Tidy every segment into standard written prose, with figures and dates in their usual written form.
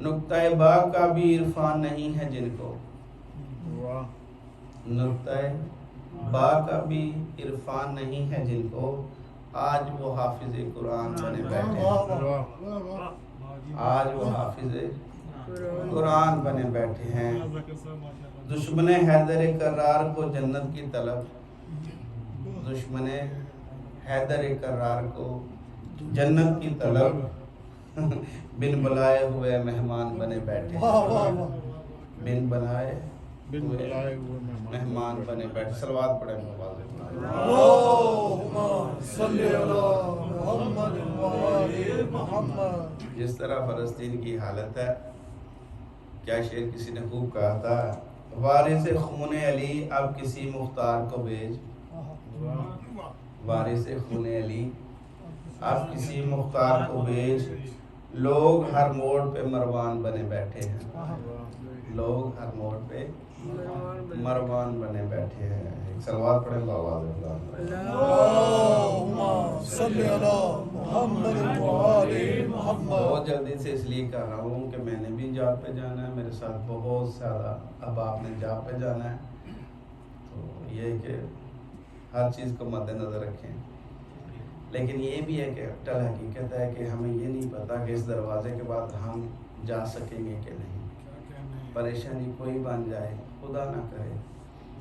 نقطہ با کا بھی عرفان نہیں ہے جن کو، واہ نقطہ با کا بھی عرفان نہیں ہے جن کو، آج وہ حافظ قرآن بنے بیٹھے ہیں، واہ آج وہ حافظ قرآن بنے بیٹھے ہیں۔ دشمن حیدر کرار کو جنت کی طلب، دشمن حیدر کرار کو جنت کی طلب، بن بلائے ہوئے مہمان بنے بیٹھے ہیں، بن بلائے بن بلائے ہوئے مہمان بنے بیٹھے۔ صلوات پڑھیں نواز اللہم صلی علی محمد وآل محمد۔ جس طرح فلسطین کی حالت ہے، کیا شعر کسی نے خوب کہا تھا، وارث خون علی اب کسی مختار کو بھیج، وارث خون علی اب کسی مختار کو بھیج، لوگ ہر موڑ پہ مروان بنے بیٹھے ہیں، لوگ ہر موڑ پہ مروان بنے بیٹھے ہیں۔ ایک صلوات پڑھیں بآواز بلند۔ اللہم صلی علی محمد وآل محمد۔ بہت جلدی سے اس لیے کر رہا ہوں کہ میں نے بھی جاب پہ جانا ہے، میرے ساتھ بہت زیادہ احباب نے جاب پہ جانا ہے، تو یہ کہ ہر چیز کو مد نظر رکھیں۔ لیکن یہ بھی ہے کہ اٹل حقیقت ہے کہ ہمیں یہ نہیں پتا کہ اس دروازے کے بعد ہم جا سکیں گے کہ نہیں۔ پریشانی کوئی بن جائے، خدا نہ کرے،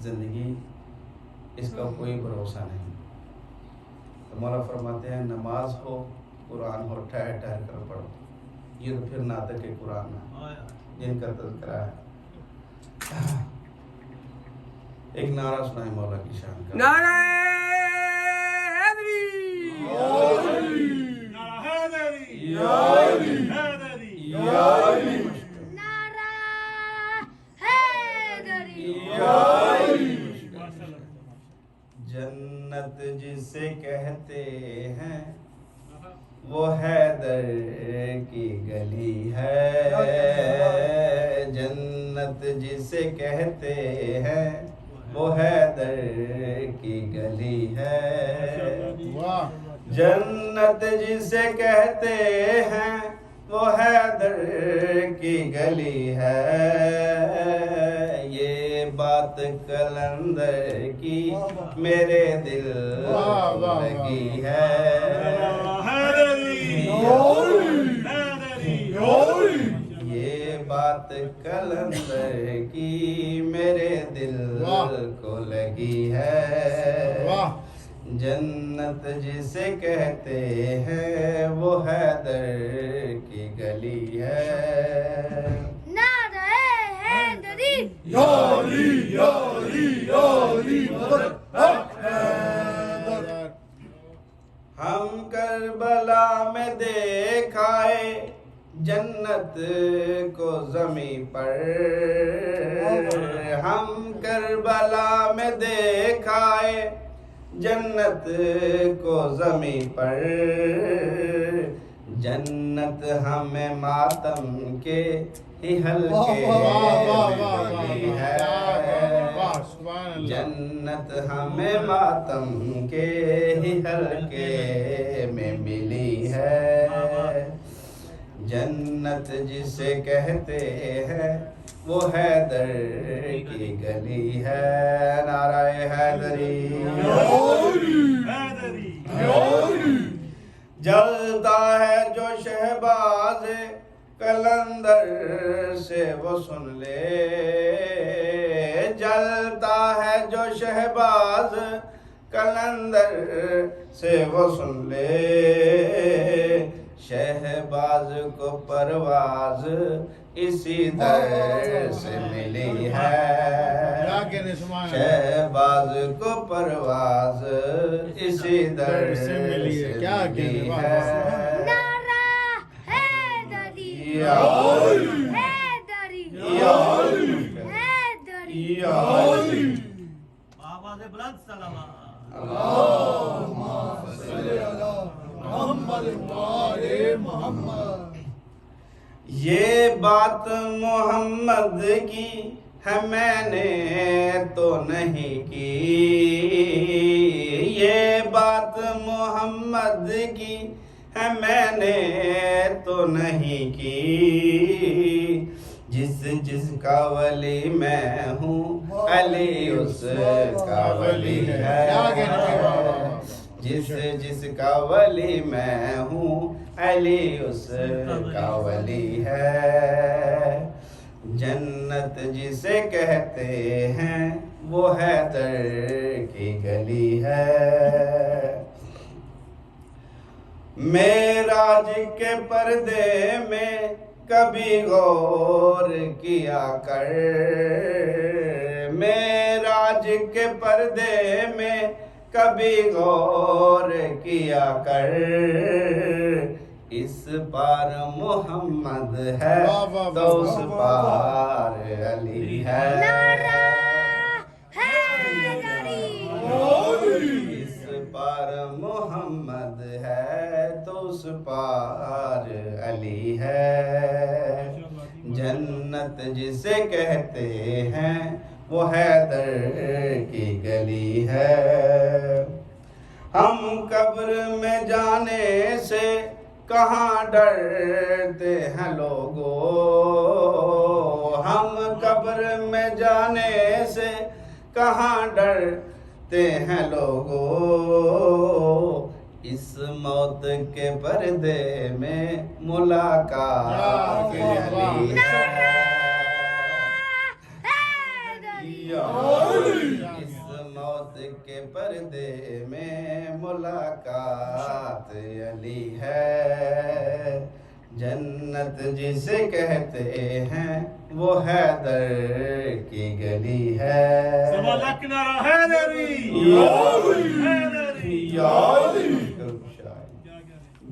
زندگی اس کا کوئی بھروسہ نہیں۔ تو مولا فرماتے ہیں نماز ہو، قرآن ہو، ٹھہر ٹھہر کر پڑھو۔ یہ تو پھر ناطق قرآن ہے جن کا تذکرہ ہے۔ ایک نعرہ سنائیں مولا کی شان کا۔ نعرہ حیدری، جنت جسے کہتے ہیں وہ حیدر کی گلی ہے، جنت جسے کہتے ہیں وہ حیدر کی گلی ہے، واہ جنت جسے کہتے ہیں وہ حیدر کی گلی ہے، یہ بات کلندر کی میرے دل کو لگی ہے، یہ بات کلندر کی میرے دل کو لگی ہے، واہ جنت جسے کہتے ہیں وہ حیدر کی گلی ہے۔ نعرہ حیدری، یاری یاری یاری مدد حیدر۔ ہم کربلا میں دیکھائے جنت کو زمیں پر، ہم کربلا میں دیکھائے جنت کو زمیں پر، جنت ہمیں ماتم کے ہی حلقے میں ملی ہے، جنت ہمیں ماتم کے ہی حلقے میں ملی ہے، جنت جسے کہتے ہیں وہ حیدر کی گلی ہے۔ نعرہ حیدری، جلتا ہے جو شہباز کلندر سے وہ سن لے، جلتا ہے جو شہباز کلندر سے وہ سن لے، شہباز کو پرواز اسی در سے ملی ہے، شہباز کو پرواز اسی در سے ملی ہے۔ نعرہ حیدری، حیدری، حیدری۔ آواز بلند سلامات۔ اللہم صلی علی محمد وآل محمد۔ یہ بات محمد کی ہے میں نے تو نہیں کی، یہ بات محمد کی ہے میں نے تو نہیں کی، جس کا ولی میں ہوں علی اس کا ولی ہے، جس کا ولی میں ہوں علی اس کا ولی ہے، جنت جسے کہتے ہیں وہ حیدر کی گلی ہے، معراج کے پردے میں کبھی غور کیا کر، معراج کے پردے میں کبھی غور کیا کر، اس پار محمد ہے تو اس پار علی ہے، اس پار محمد ہے تو اس پار علی ہے، جنت جسے کہتے ہیں وہ حیدر کی گلی ہے، ہم قبر میں جانے سے کہاں ڈرتے ہیں لوگو، ہم قبر میں جانے سے کہاں ڈرتے ہیں لوگو، اس موت کے پردے میں ملاقات علی ہے، اس موت کے پردے میں ملاقات علی ہے، جنت جسے کہتے ہیں وہ حیدر کی گلی ہے،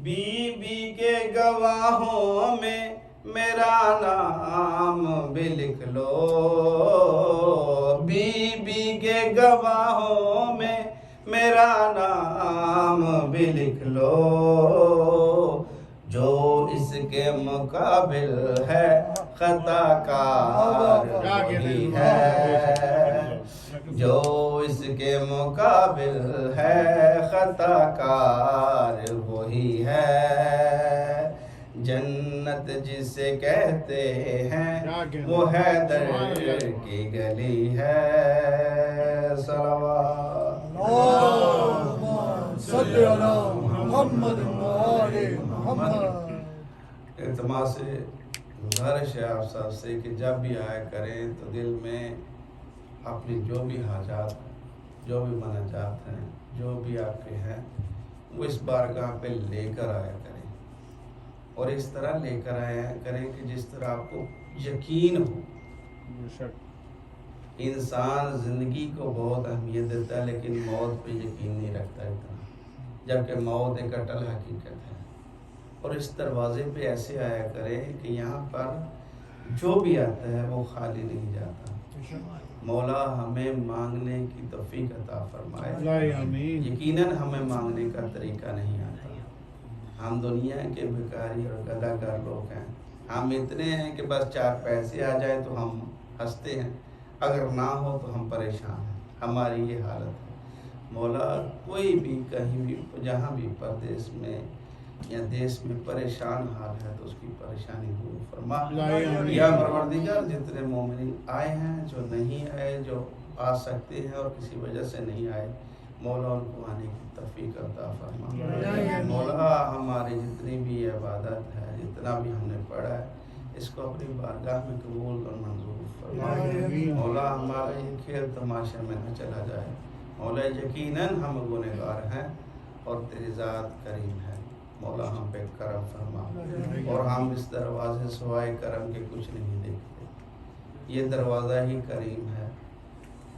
بی بی کے گواہوں میں میرا نام بھی لکھ لو، بی بی کے گواہوں میں میرا نام بھی لکھ لو، جو اس کے مقابل ہے خطا کار وہی ہے، جو اس کے مقابل ہے خطا کار وہی ہے، جنت جسے کہتے ہیں وہ حیدر کی گلی ہے، صلوات اللہم صلی علی محمد وآل محمد۔ التماس سے گزارش ہے آپ سب سے کہ جب بھی آیا کریں تو دل میں اپنی جو بھی حاجات ہیں، جو بھی مناجات ہیں، جو بھی آپ کے ہیں، وہ اس بارگاہ پہ لے کر آیا کریں، اور اس طرح لے کر آیا کریں کہ جس طرح آپ کو یقین ہو۔ انسان زندگی کو بہت اہمیت دیتا ہے لیکن موت پہ یقین نہیں رکھتا اتنا، جبکہ موت ایک اٹل حقیقت ہے، اور اس دروازے پہ ایسے آیا کرے کہ یہاں پر جو بھی آتا ہے وہ خالی نہیں جاتا۔ مولا ہمیں مانگنے کی توفیق عطا فرمائے، یقیناً ہمیں مانگنے کا طریقہ نہیں آتا، ہم دنیا کے بھکاری اور گداگر لوگ ہیں، ہم اتنے ہیں کہ بس 4 پیسے آ جائے تو ہم ہنستے ہیں، اگر نہ ہو تو ہم پریشان ہیں، ہماری یہ حالت ہے۔ مولا کوئی بھی کہیں بھی جہاں بھی پردیس میں یا دیش میں پریشان حال ہے تو اس کی پریشانی دور فرما، یا پروردگار جتنے مومنین آئے ہیں، جو نہیں آئے، جو آ سکتے ہیں اور کسی وجہ سے نہیں آئے، مولا ان کو آنے کی توفیق عطا فرما۔ مولا ہماری جتنی بھی عبادت ہے، جتنا بھی ہم نے پڑھا ہے، اس کو اپنی بارگاہ میں قبول اور منظور فرما۔ مولا ہمارا یہ کھیل تماشے میں نہ چلا جائے، مولا یقیناً ہم گنہگار ہیں اور تیری ذات کریم ہے، مولا ہم پہ کرم فرما، اور ہم اس دروازے سوائے کرم کے کچھ نہیں دیکھتے، یہ دروازہ ہی کریم ہے۔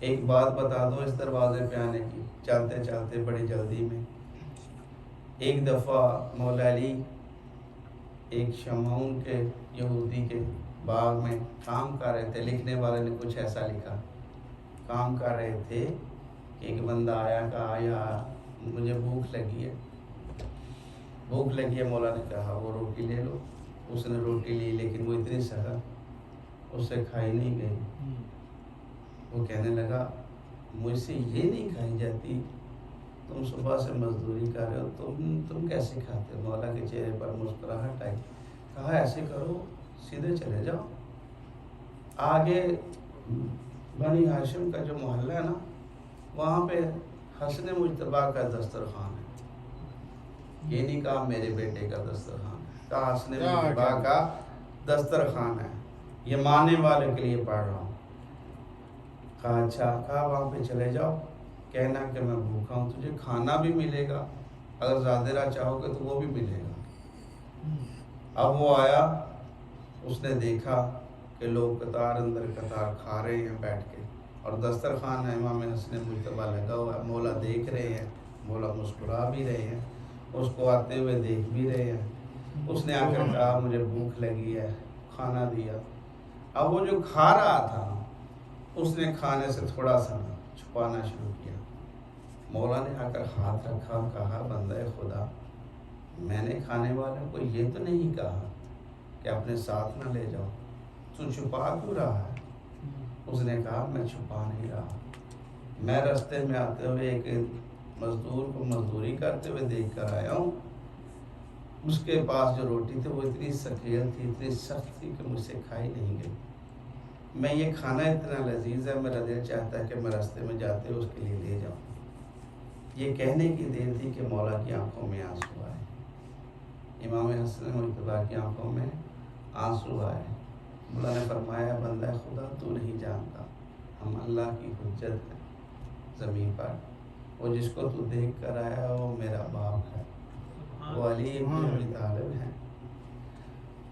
ایک بات بتا دو اس دروازے پہ آنے کی، چلتے چلتے بڑی جلدی میں ایک دفعہ مولا علی ایک شمعون کے یہودی کے باغ میں کام کر رہے تھے، لکھنے والے نے کچھ ایسا لکھا، کام کر رہے تھے کہ ایک بندہ آیا، کہا آیا مجھے بھوک لگی ہے، بھوک لگی ہے، مولا نے کہا وہ روٹی لے لو، اس نے روٹی لی لیکن وہ اتنی سخت اس سے کھائی نہیں گئی، وہ کہنے لگا مجھ سے یہ نہیں کھائی جاتی تم صبح سے مزدوری کر رہے ہو، تم کیسے کھاتے ہو؟ مولا کے چہرے پر مسکراہٹ آئی. کہا ایسے کرو، سیدھے چلے جاؤ، آگے بنی ہاشم کا جو محلہ ہے نا، وہاں پہ حسن مجتبیٰ کا دسترخوان ہے. یہ نہیں کہا میرے بیٹے کا دسترخوان ہے، کہا حسن مجتبیٰ کا دسترخوان ہے، یہ ماننے والے کے لیے پڑھ رہا ہوں. کہا اچھا. کہا وہاں پہ چلے جاؤ، کہنا کہ میں بھوکا ہوں، تجھے کھانا بھی ملے گا، اگر زیادہ چاہو گے تو وہ بھی ملے گا. اب وہ آیا، اس نے دیکھا کہ لوگ قطار اندر قطار کھا رہے ہیں بیٹھ کے، اور دسترخوان ہے امام حسن مجتبیٰ لگا ہوا ہے. مولا دیکھ رہے ہیں، مولا مسکرا بھی رہے ہیں، اس کو آتے ہوئے دیکھ بھی رہے ہیں. اس نے آ کر کہا مجھے بھوک لگی ہے، کھانا دیا. اب وہ جو کھا رہا تھا اس نے کھانے سے تھوڑا سا چھپانا شروع کیا. مولا نے آ کر ہاتھ رکھا، کہا بندہ خدا، میں نے کھانے والوں کو یہ تو نہیں کہا کہ اپنے ساتھ نہ لے جاؤ، تو چھپا کیوں رہا ہے؟ اس نے کہا میں چھپا نہیں رہا، میں راستے میں آتے ہوئے ایک مزدور کو مزدوری کرتے ہوئے دیکھ کر آیا ہوں. اس کے پاس جو روٹی تھی وہ اتنی ثقیل تھی، اتنی سخت تھی کہ مجھ سے کھائی نہیں گئی. میں یہ کھانا اتنا لذیذ ہے، میرا دل چاہتا ہے کہ میں راستے میں جاتے ہوئے اس کے لیے لے جاؤں. یہ کہنے کی دیر تھی کہ مولا کی آنکھوں میں آنسو آئے. امام حسن مجتبیٰ کی آنکھوں میں آنسو آئے. مولا نے فرمایا بندہ خدا تو نہیں جانتا، ہم اللہ کی حجت ہیں زمین پر. وہ جس کو تو دیکھ کر آیا وہ میرا باپ ہے، وہ علی ابن ابی طالب ہیں.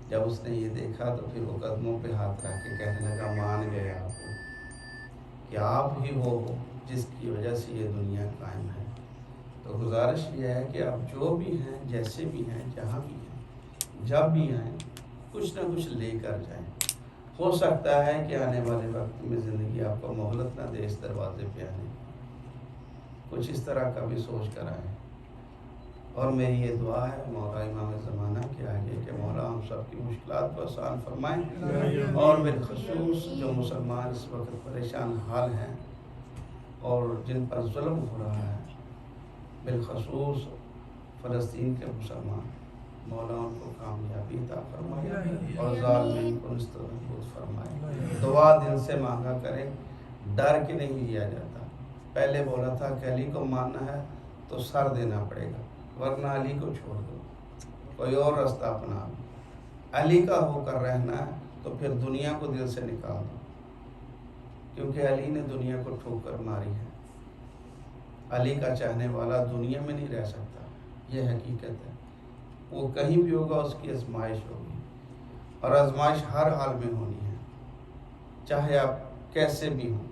جب اس نے یہ دیکھا تو پھر وہ قدموں پہ ہاتھ رکھ کے کہنے لگا مان گئے آپ کہ آپ ہی وہ ہو جس کی وجہ سے یہ دنیا قائم ہے. تو گزارش یہ ہے کہ آپ جو بھی ہیں، جیسے بھی ہیں، جہاں بھی ہیں، جب بھی آئیں کچھ نہ کچھ لے کر جائیں. ہو سکتا ہے کہ آنے والے وقت میں زندگی آپ کو مہلت نہ دے اس دروازے پہ آنے، کچھ اس طرح کا بھی سوچ کر آئیں. اور میری یہ دعا ہے مولا امام زمانہ کے آگے کہ مولا ہم سب کی مشکلات کو آسان فرمائیں، اور بالخصوص جو مسلمان اس وقت پریشان حال ہیں اور جن پر ظلم ہو رہا ہے، بالخصوص فلسطین کے مسلمان، مولا ان کو کامیابی عطا فرمائے اور ظالمین کو نستعبد فرمائے. دعا دل سے مانگا کریں، ڈر کے نہیں دیا جاتا. پہلے بولا تھا کہ علی کو ماننا ہے تو سر دینا پڑے گا، ورنہ علی کو چھوڑ دو، کوئی اور راستہ اپنا لو. علی کا ہو کر رہنا ہے تو پھر دنیا کو دل سے نکال دو، کیونکہ علی نے دنیا کو ٹھوکر ماری ہے. علی کا چاہنے والا دنیا میں نہیں رہ سکتا، یہ حقیقت ہے. وہ کہیں بھی ہوگا اس کی آزمائش ہوگی، اور آزمائش ہر حال میں ہونی ہے، چاہے آپ کیسے بھی ہوں.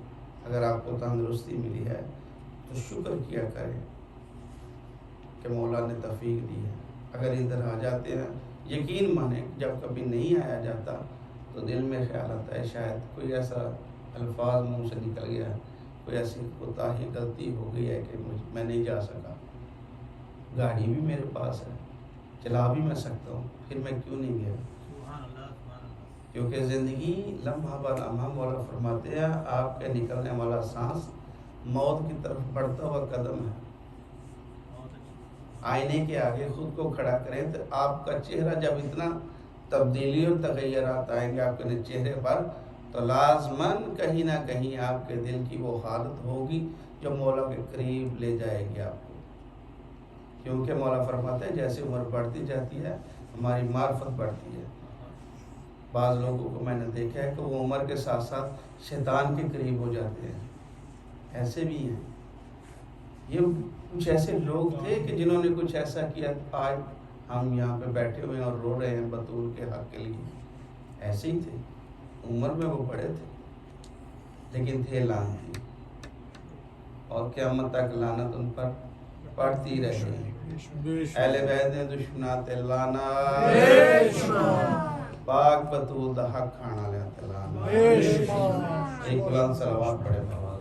اگر آپ کو تندرستی ملی ہے تو شکر کیا کریں کہ مولا نے توفیق دی ہے. اگر ادھر آ جاتے ہیں یقین مانیں جب کبھی نہیں آیا جاتا تو دل میں خیال آتا ہے شاید کوئی ایسا الفاظ منہ سے نکل گیا، کوئی ایسی کوتاہی غلطی ہو گئی ہے کہ میں نہیں جا سکا. گاڑی بھی میرے پاس ہے، چلا بھی میں سکتا ہوں، پھر میں کیوں نہیں گیا؟ کیونکہ زندگی لمحہ بر لمحہ مولا فرماتے ہیں آپ کے نکلنے والا سانس موت کی طرف بڑھتا ہوا قدم ہے. آئینے کے آگے خود کو کھڑا کریں تو آپ کا چہرہ جب اتنا تبدیلی اور تغیرات آئیں گے آپ کے چہرے پر، تو لازماً کہیں نہ کہیں آپ کے دل کی وہ حالت ہوگی جو مولا کے قریب لے جائے گی آپ کو. کیونکہ مولا فرماتے ہیں جیسے عمر بڑھتی جاتی ہے ہماری معرفت بڑھتی ہے. بعض لوگوں کو میں نے دیکھا ہے کہ وہ عمر کے ساتھ ساتھ شیطان کے قریب ہو جاتے ہیں، ایسے بھی ہیں. یہ کچھ ایسے لوگ تھے کہ جنہوں نے کچھ ایسا کیا، آج ہم یہاں پہ بیٹھے ہوئے ہیں اور رو رہے ہیں بطول کے حق کے لیے. ایسے ہی تھے، عمر میں وہ بڑے تھے لیکن تھے لعنتی، اور قیامت تک لعنت ان پر پڑتی رہے. اہل بیت نے دشمنات لانا، پاک بطول دا حق کھانا لیا تلانا. ایک بلند صلوات پڑھے بابا.